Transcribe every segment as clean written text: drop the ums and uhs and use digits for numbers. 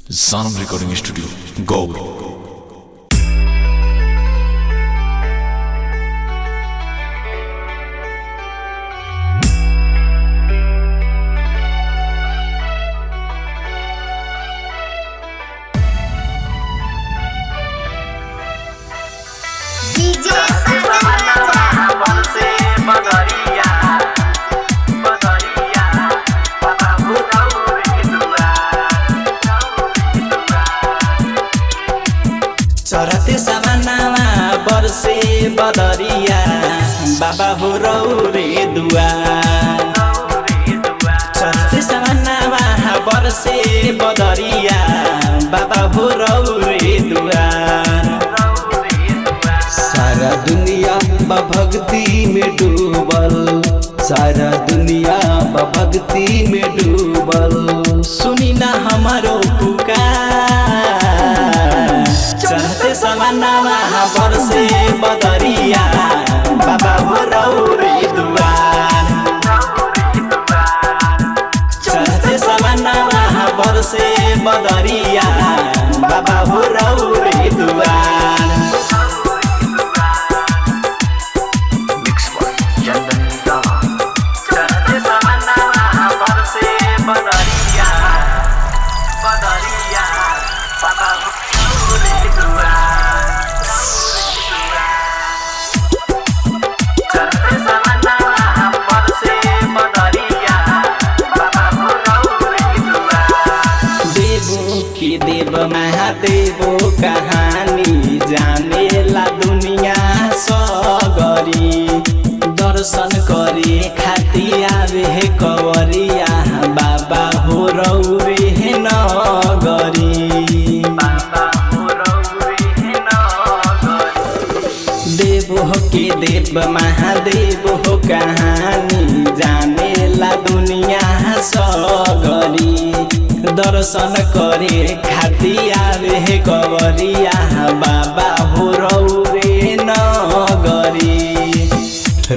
Sanam Recording Studio, Gaur. चरते सवानामा बरसे बदरिया बाबा हो रौरे दुआर। चरते सवानामा बरसे बदरिया बाबा हो रौरे दुआर। सारा दुनिया भक्ति में डूबल, सारा दुनिया भक्ति में डूबल, सुनी ना हमारो पुकार। चढ़ते समानामा बरसे बदरिया बाबा हो रौरे दुआर। चढ़ते समानामा बरसे बदरिया बाबा हो रौरे दुआर। देव महादेवो कहानी जानेला दुनिया सगरी। दर्शन करे खातिर आवे कवरिया बाबा हो रौरे नगरी। देव के देव महादेव हो कहानी जानेला दुनिया सगरी। दर्शन करे खातिर आवे कवरिया बाबा हो रौरे नगरी।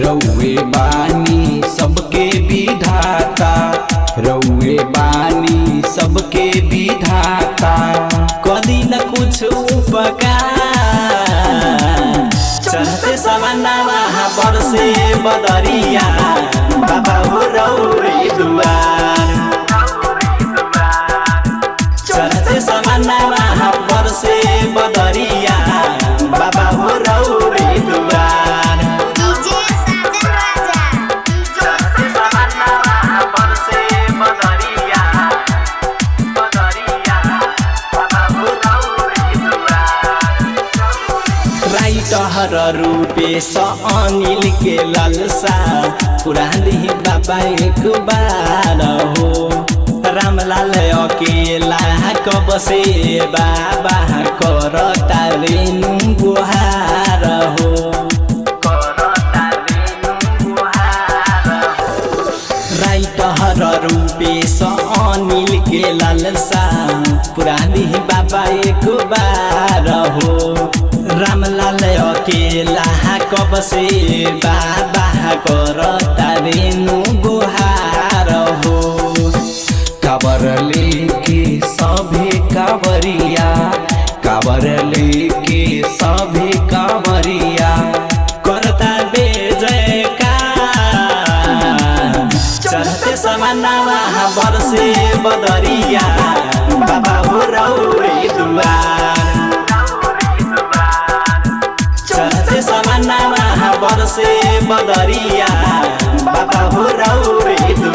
रौवे बानी सबके विधाता, रौवे बानी सबके विधाता, कदी न कुछ उपकार। चढ़ते समानामा बरसे बदरिया बाबा हो रौरे दुआर। चढ़ते समानामा बरसे बदरिया बाबा हो रौरे दुआर। चढ़ते समानामा बरसे बदरिया बाबा हो रौरे दुआर। राइटर रूपेश अनिल के लालसा पुरानी बाबा एक बार हो। रामलाल अकेला कब से बाबा करता रेनु गुहार हो। राइटर रूपेश अनिल के लालसा पुरानी बाबा एक बार हो। रामलाल अकेला कब से बाबा करता रेनु गुहार हो। काबर लेके सभे कावरिया, काबर लेके सभे कावरिया, करता बे जयकार। चढ़ते समानामा बरसे बदरिया बाबा हो रौरे दुआर। चढ़ते समानामा बरसे बदरिया बाबा हो रौरे दुआर।